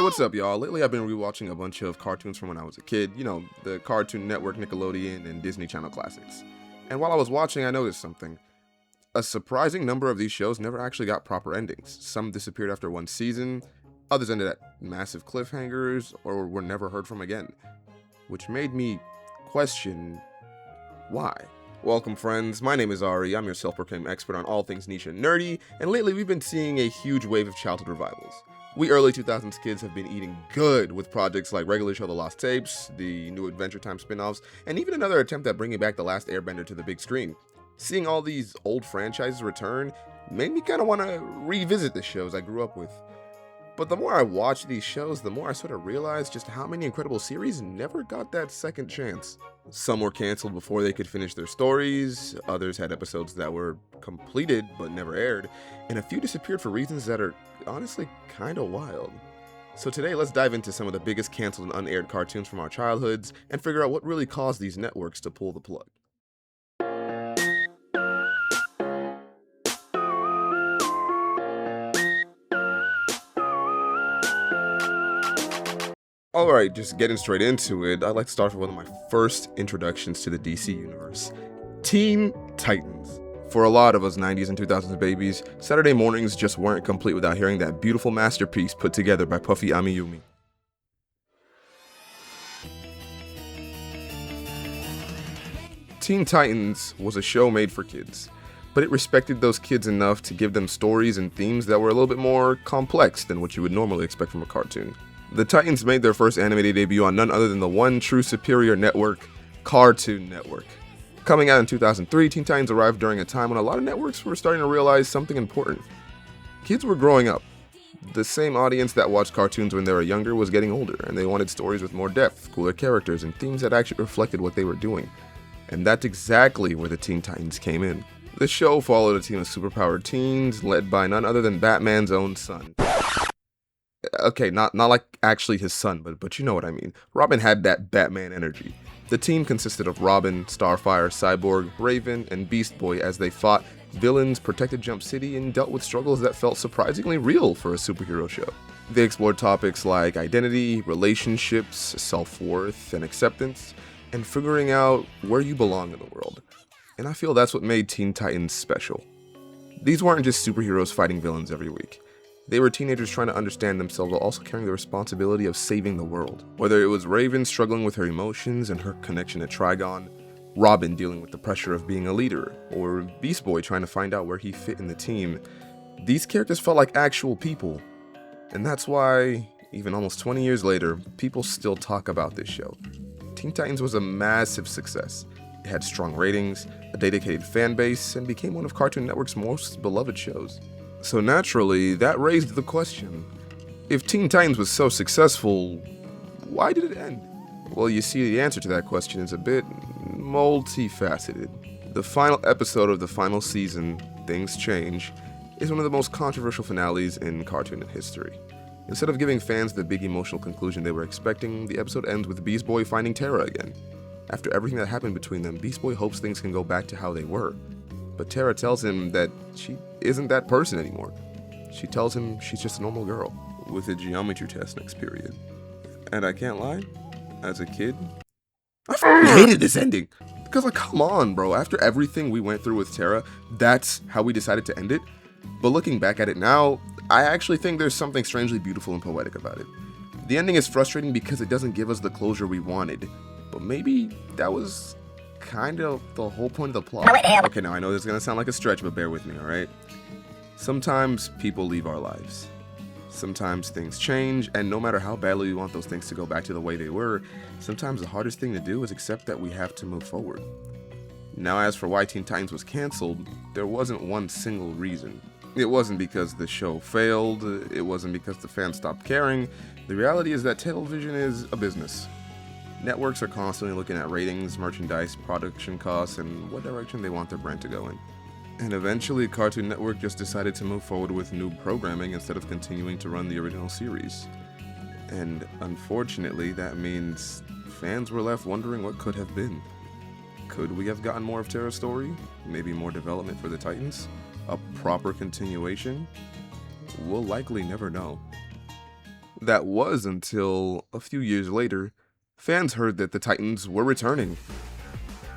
what's up, y'all? Lately, I've been rewatching a bunch of cartoons from when I was a kid. You know, the Cartoon Network, Nickelodeon, and Disney Channel classics. And while I was watching, I noticed something. A surprising number of these shows never actually got proper endings. Some disappeared after one season, others ended at massive cliffhangers, or were never heard from again. Which made me question why. Welcome, friends. My name is Ari. I'm your self-proclaimed expert on all things niche and nerdy, and lately we've been seeing a huge wave of childhood revivals. We early 2000s kids have been eating good with projects like Regular Show The Lost Tapes, the new Adventure Time spin-offs, and even another attempt at bringing back The Last Airbender to the big screen. Seeing all these old franchises return made me kind of want to revisit the shows I grew up with. But the more I watched these shows, the more I sort of realized just how many incredible series never got that second chance. Some were canceled before they could finish their stories, others had episodes that were completed but never aired, and a few disappeared for reasons that are honestly kinda wild. So today, let's dive into some of the biggest canceled and unaired cartoons from our childhoods and figure out what really caused these networks to pull the plug. Alright, just getting straight into it, I'd like to start with one of my first introductions to the DC universe. Teen Titans. For a lot of us 90s and 2000s babies, Saturday mornings just weren't complete without hearing that beautiful masterpiece put together by Puffy Amiyumi. Teen Titans was a show made for kids, but it respected those kids enough to give them stories and themes that were a little bit more complex than what you would normally expect from a cartoon. The Titans made their first animated debut on none other than the one true superior network, Cartoon Network. Coming out in 2003, Teen Titans arrived during a time when a lot of networks were starting to realize something important. Kids were growing up. The same audience that watched cartoons when they were younger was getting older, and they wanted stories with more depth, cooler characters, and themes that actually reflected what they were doing. And that's exactly where the Teen Titans came in. The show followed a team of superpowered teens, led by none other than Batman's own son. Okay, not like actually his son, but you know what I mean. Robin had that Batman energy. The team consisted of Robin, Starfire, Cyborg, Raven, and Beast Boy as they fought villains, protected Jump City, and dealt with struggles that felt surprisingly real for a superhero show. They explored topics like identity, relationships, self-worth, and acceptance, and figuring out where you belong in the world. And I feel that's what made Teen Titans special. These weren't just superheroes fighting villains every week. They were teenagers trying to understand themselves while also carrying the responsibility of saving the world. Whether it was Raven struggling with her emotions and her connection to Trigon, Robin dealing with the pressure of being a leader, or Beast Boy trying to find out where he fit in the team, these characters felt like actual people. And that's why, even almost 20 years later, people still talk about this show. Teen Titans was a massive success. It had strong ratings, a dedicated fan base, and became one of Cartoon Network's most beloved shows. So naturally, that raised the question, if Teen Titans was so successful, why did it end? Well, you see, the answer to that question is a bit multifaceted. The final episode of the final season, Things Change, is one of the most controversial finales in cartoon history. Instead of giving fans the big emotional conclusion they were expecting, the episode ends with Beast Boy finding Terra again. After everything that happened between them, Beast Boy hopes things can go back to how they were. But Terra tells him that she isn't that person anymore. She tells him she's just a normal girl with a geometry test next period. And I can't lie, as a kid, I fucking hated this ending. Because like, come on, bro, after everything we went through with Terra, that's how we decided to end it. But looking back at it now, I actually think there's something strangely beautiful and poetic about it. The ending is frustrating because it doesn't give us the closure we wanted. But maybe that was kind of the whole point of the plot. Okay, now I know this is gonna sound like a stretch, but bear with me, alright? Sometimes people leave our lives. Sometimes things change, and no matter how badly we want those things to go back to the way they were, sometimes the hardest thing to do is accept that we have to move forward. Now, as for why Teen Titans was canceled, there wasn't one single reason. It wasn't because the show failed, it wasn't because the fans stopped caring. The reality is that television is a business. Networks are constantly looking at ratings, merchandise, production costs, and what direction they want their brand to go in. And eventually, Cartoon Network just decided to move forward with new programming instead of continuing to run the original series. And unfortunately, that means fans were left wondering what could have been. Could we have gotten more of Terra's story? Maybe more development for the Titans? A proper continuation? We'll likely never know. That was until a few years later, fans heard that the Titans were returning,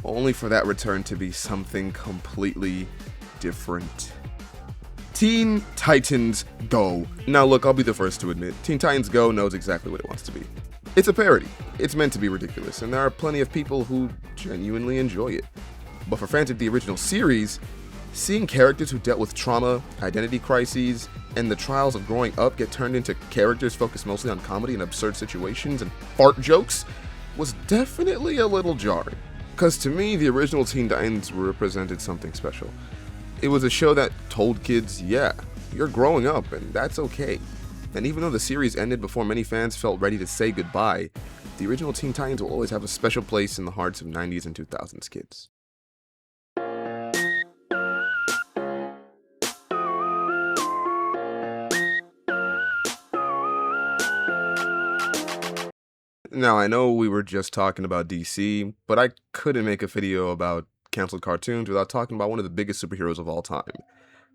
only for that return to be something completely different. Teen Titans Go. Now look, I'll be the first to admit, Teen Titans Go knows exactly what it wants to be. It's a parody. It's meant to be ridiculous, and there are plenty of people who genuinely enjoy it. But for fans of the original series, seeing characters who dealt with trauma, identity crises, and the trials of growing up get turned into characters focused mostly on comedy and absurd situations and fart jokes was definitely a little jarring. Because to me, the original Teen Titans represented something special. It was a show that told kids, yeah, you're growing up and that's okay. And even though the series ended before many fans felt ready to say goodbye, the original Teen Titans will always have a special place in the hearts of 90s and 2000s kids. Now, I know we were just talking about DC, but I couldn't make a video about canceled cartoons without talking about one of the biggest superheroes of all time,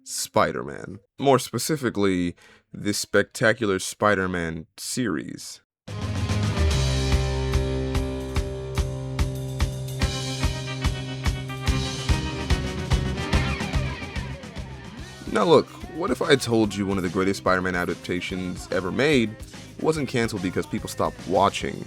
Spider-Man. More specifically, the Spectacular Spider-Man series. Now look, what if I told you one of the greatest Spider-Man adaptations ever made wasn't canceled because people stopped watching,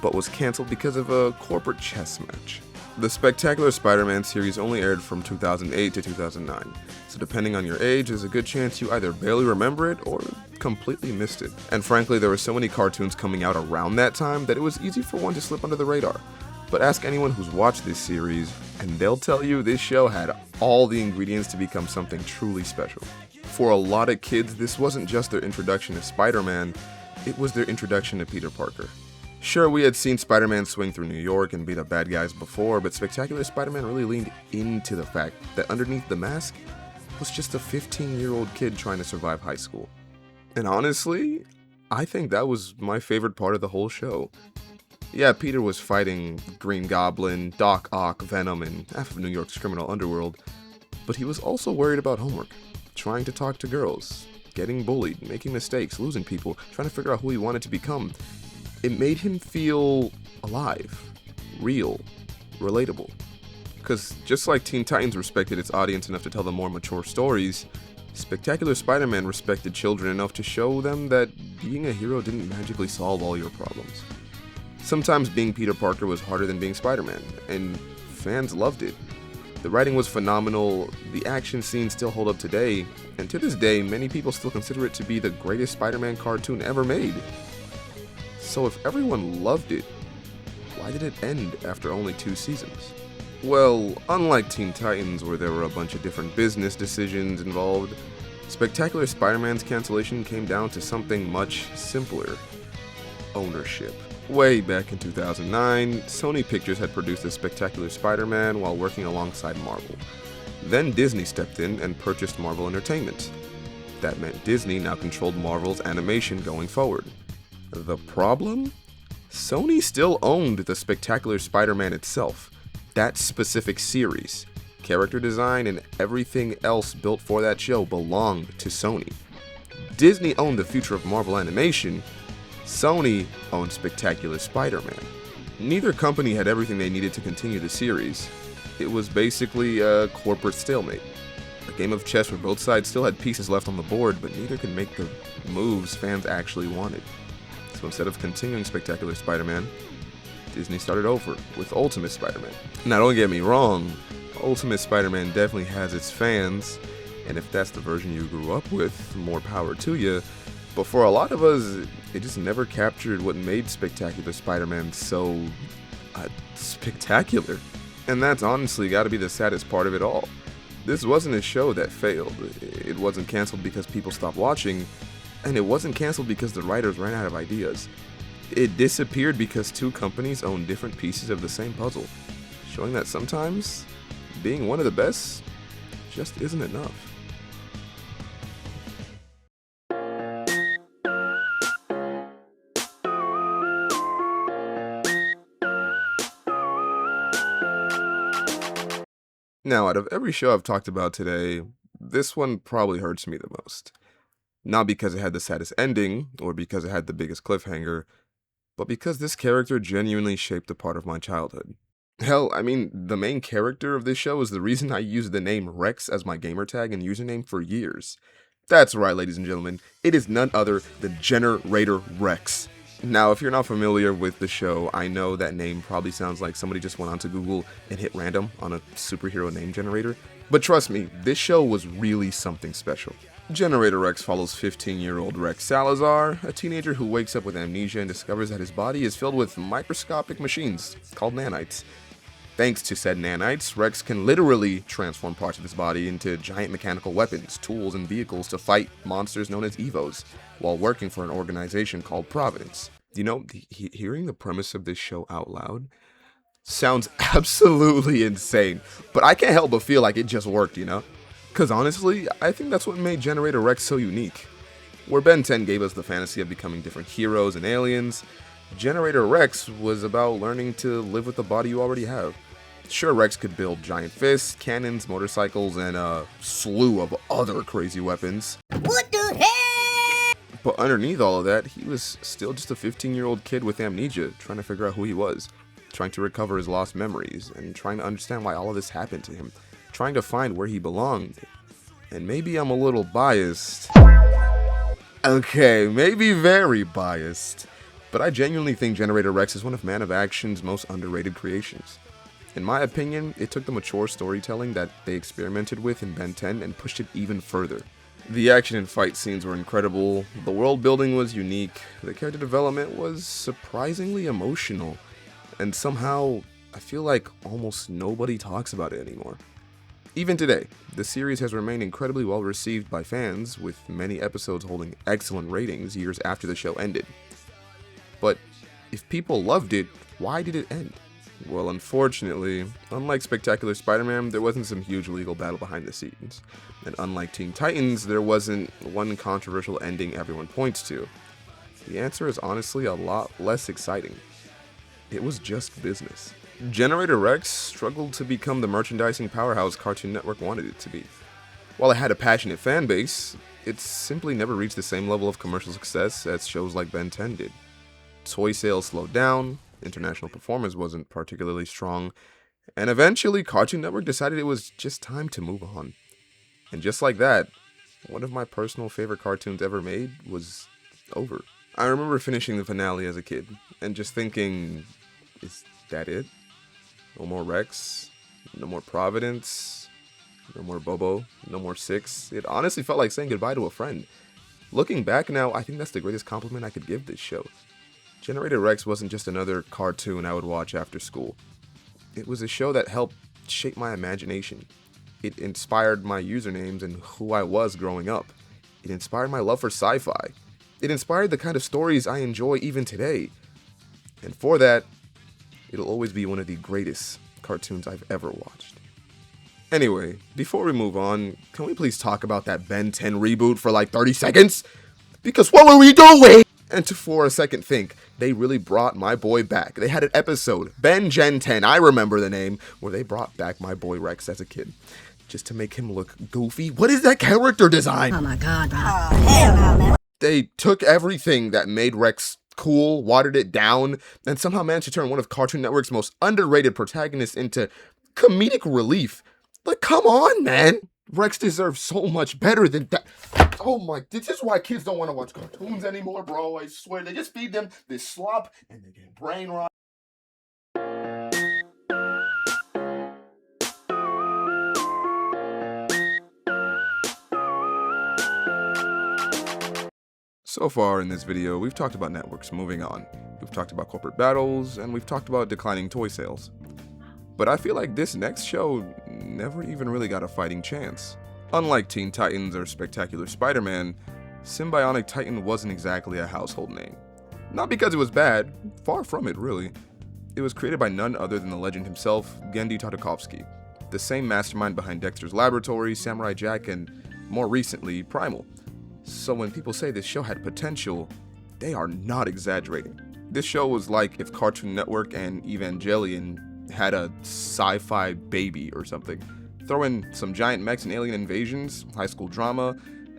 but was canceled because of a corporate chess match? The Spectacular Spider-Man series only aired from 2008 to 2009, so depending on your age, there's a good chance you either barely remember it or completely missed it. And frankly, there were so many cartoons coming out around that time that it was easy for one to slip under the radar. But ask anyone who's watched this series, and they'll tell you this show had all the ingredients to become something truly special. For a lot of kids, this wasn't just their introduction to Spider-Man, it was their introduction to Peter Parker. Sure, we had seen Spider-Man swing through New York and beat up bad guys before, but Spectacular Spider-Man really leaned into the fact that underneath the mask was just a 15-year-old kid trying to survive high school. And honestly, I think that was my favorite part of the whole show. Yeah, Peter was fighting Green Goblin, Doc Ock, Venom, and half of New York's criminal underworld, but he was also worried about homework, trying to talk to girls, getting bullied, making mistakes, losing people, trying to figure out who he wanted to become. It made him feel alive, real, relatable. Because just like Teen Titans respected its audience enough to tell them more mature stories, Spectacular Spider-Man respected children enough to show them that being a hero didn't magically solve all your problems. Sometimes being Peter Parker was harder than being Spider-Man, and fans loved it. The writing was phenomenal, the action scenes still hold up today, and to this day, many people still consider it to be the greatest Spider-Man cartoon ever made. So if everyone loved it, why did it end after only 2 seasons? Well, unlike Teen Titans where there were a bunch of different business decisions involved, Spectacular Spider-Man's cancellation came down to something much simpler: ownership. Way back in 2009, Sony Pictures had produced the Spectacular Spider-Man while working alongside Marvel. Then Disney stepped in and purchased Marvel Entertainment. That meant Disney now controlled Marvel's animation going forward. The problem? Sony still owned the Spectacular Spider-Man itself, that specific series. Character design and everything else built for that show belonged to Sony. Disney owned the future of Marvel animation, Sony owned Spectacular Spider-Man. Neither company had everything they needed to continue the series. It was basically a corporate stalemate. A game of chess where both sides still had pieces left on the board, but neither could make the moves fans actually wanted. So instead of continuing Spectacular Spider-Man, Disney started over with Ultimate Spider-Man. Now don't get me wrong, Ultimate Spider-Man definitely has its fans, and if that's the version you grew up with, more power to you. But for a lot of us, it just never captured what made Spectacular Spider-Man so spectacular. And that's honestly gotta be the saddest part of it all. This wasn't a show that failed. It wasn't canceled because people stopped watching, and it wasn't canceled because the writers ran out of ideas. It disappeared because 2 companies own different pieces of the same puzzle, showing that sometimes being one of the best just isn't enough. Now, out of every show I've talked about today, this one probably hurts me the most. Not because it had the saddest ending, or because it had the biggest cliffhanger, but because this character genuinely shaped a part of my childhood. Hell, I mean, the main character of this show is the reason I used the name Rex as my gamertag and username for years. That's right, ladies and gentlemen, it is none other than Generator Rex. Now, if you're not familiar with the show, I know that name probably sounds like somebody just went onto Google and hit random on a superhero name generator, but trust me, this show was really something special. Generator Rex follows 15-year-old Rex Salazar, a teenager who wakes up with amnesia and discovers that his body is filled with microscopic machines called nanites. Thanks to said nanites, Rex can literally transform parts of his body into giant mechanical weapons, tools, and vehicles to fight monsters known as Evos, while working for an organization called Providence. You know, hearing the premise of this show out loud sounds absolutely insane, but I can't help but feel like it just worked, you know? Because honestly, I think that's what made Generator Rex so unique. Where Ben 10 gave us the fantasy of becoming different heroes and aliens, Generator Rex was about learning to live with the body you already have. Sure, Rex could build giant fists, cannons, motorcycles, and a slew of other crazy weapons. What the heck? But underneath all of that, he was still just a 15-year-old kid with amnesia, trying to figure out who he was, trying to recover his lost memories, and trying to understand why all of this happened to him, trying to find where he belonged. And maybe I'm a little biased. Okay, maybe very biased. But I genuinely think Generator Rex is one of Man of Action's most underrated creations. In my opinion, it took the mature storytelling that they experimented with in Ben 10 and pushed it even further. The action and fight scenes were incredible, the world building was unique, the character development was surprisingly emotional, and somehow, I feel like almost nobody talks about it anymore. Even today, the series has remained incredibly well received by fans, with many episodes holding excellent ratings years after the show ended. But if people loved it, why did it end? Well, unfortunately, unlike Spectacular Spider-Man, there wasn't some huge legal battle behind the scenes. And unlike Teen Titans, there wasn't one controversial ending everyone points to. The answer is honestly a lot less exciting. It was just business. Generator Rex struggled to become the merchandising powerhouse Cartoon Network wanted it to be. While it had a passionate fan base, it simply never reached the same level of commercial success as shows like Ben 10 did. Toy sales slowed down, international performance wasn't particularly strong, and eventually Cartoon Network decided it was just time to move on. And just like that, one of my personal favorite cartoons ever made was over. I remember finishing the finale as a kid, and just thinking, is that it? No more Rex, no more Providence, no more Bobo, no more Six. It honestly felt like saying goodbye to a friend. Looking back now, I think that's the greatest compliment I could give this show. Generator Rex wasn't just another cartoon I would watch after school. It was a show that helped shape my imagination. It inspired my usernames and who I was growing up. It inspired my love for sci-fi. It inspired the kind of stories I enjoy even today. And for that, it'll always be one of the greatest cartoons I've ever watched. Anyway, before we move on, can we please talk about that Ben 10 reboot for like 30 seconds? Because what were we doing? And to for a second think, they really brought my boy back. They had an episode, Ben Gen 10, I remember the name, where they brought back my boy Rex as a kid. Just to make him look goofy. What is that character design? Oh my god, bro. Oh, hell no, man. They took everything that made Rex cool, watered it down, and somehow managed to turn one of Cartoon Network's most underrated protagonists into comedic relief. Like, come on, man. Rex deserves so much better than that. Oh my, this is why kids don't want to watch cartoons anymore, bro. I swear, they just feed them this slop and they get brain rot. So far in this video, we've talked about networks moving on, we've talked about corporate battles, and we've talked about declining toy sales. But I feel like this next show never even really got a fighting chance. Unlike Teen Titans or Spectacular Spider-Man, Symbionic Titan wasn't exactly a household name. Not because it was bad, far from it really. It was created by none other than the legend himself, Genndy Tartakovsky, the same mastermind behind Dexter's Laboratory, Samurai Jack, and more recently, Primal. So when people say this show had potential, they are not exaggerating. This show was like if Cartoon Network and Evangelion had a sci-fi baby or something. Throw in some giant mechs and alien invasions, high school drama,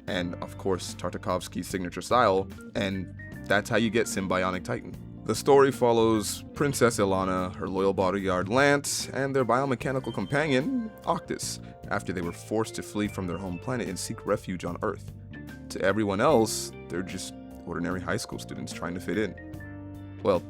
and of course Tartakovsky's signature style, and that's how you get Symbionic Titan. The story follows Princess Ilana, her loyal bodyguard Lance, and their biomechanical companion, Octus, after they were forced to flee from their home planet and seek refuge on Earth. To everyone else, they're just ordinary high school students trying to fit in. Well,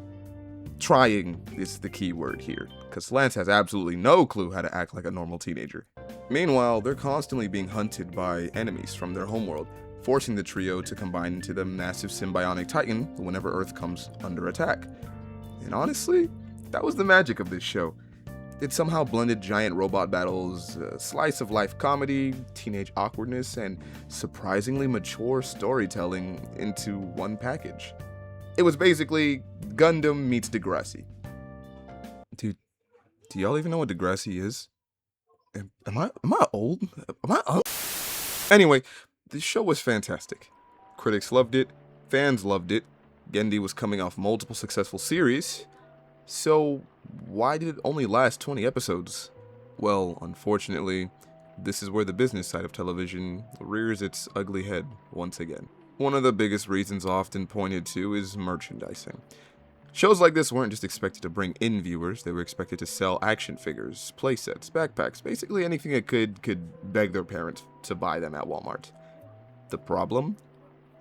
trying is the key word here, because Lance has absolutely no clue how to act like a normal teenager. Meanwhile, they're constantly being hunted by enemies from their homeworld, forcing the trio to combine into the massive Symbionic Titan whenever Earth comes under attack. And honestly, that was the magic of this show. It somehow blended giant robot battles, slice of life comedy, teenage awkwardness, and surprisingly mature storytelling into one package. It was basically Gundam meets Degrassi. Dude, do y'all even know what Degrassi is? Am I old? Anyway, the show was fantastic. Critics loved it, fans loved it, Genndy was coming off multiple successful series, so why did it only last 20 episodes? Well, unfortunately, this is where the business side of television rears its ugly head once again. One of the biggest reasons often pointed to is merchandising. Shows like this weren't just expected to bring in viewers, they were expected to sell action figures, playsets, backpacks, basically anything that could beg their parents to buy them at Walmart. The problem?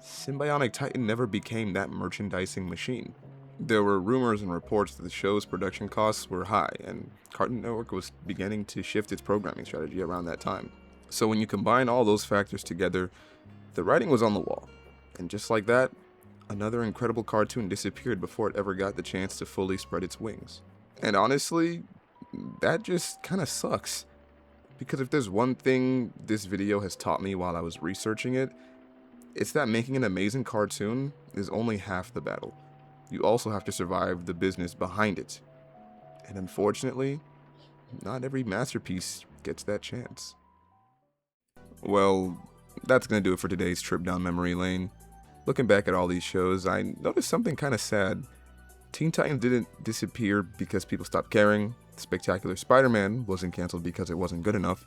Symbionic Titan never became that merchandising machine. There were rumors and reports that the show's production costs were high, and Cartoon Network was beginning to shift its programming strategy around that time. So when you combine all those factors together, the writing was on the wall. And just like that, another incredible cartoon disappeared before it ever got the chance to fully spread its wings. And honestly, that just kinda sucks. Because if there's one thing this video has taught me while I was researching it, it's that making an amazing cartoon is only half the battle. You also have to survive the business behind it. And unfortunately, not every masterpiece gets that chance. Well, that's gonna do it for today's trip down memory lane. Looking back at all these shows, I noticed something kinda sad. Teen Titans didn't disappear because people stopped caring. Spectacular Spider-Man wasn't cancelled because it wasn't good enough.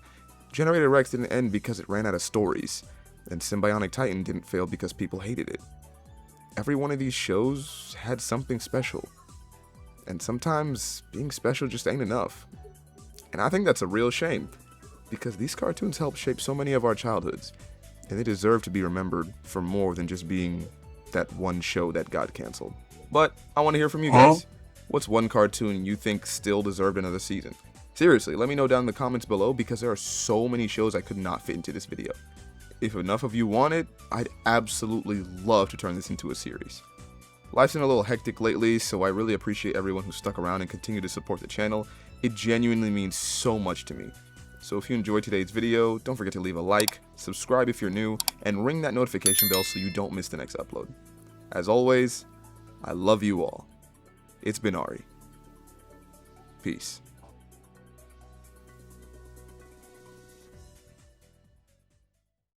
Generator Rex didn't end because it ran out of stories. And Symbionic Titan didn't fail because people hated it. Every one of these shows had something special. And sometimes being special just ain't enough. And I think that's a real shame, because these cartoons helped shape so many of our childhoods, and they deserve to be remembered for more than just being that one show that got canceled. But I want to hear from you guys. What's one cartoon you think still deserved another season? Seriously, let me know down in the comments below, because there are so many shows I could not fit into this video. If enough of you want it, I'd absolutely love to turn this into a series. Life's been a little hectic lately, so I really appreciate everyone who stuck around and continued to support the channel. It genuinely means so much to me. So if you enjoyed today's video, don't forget to leave a like, subscribe if you're new, and ring that notification bell so you don't miss the next upload. As always, I love you all. It's been Ari. Peace.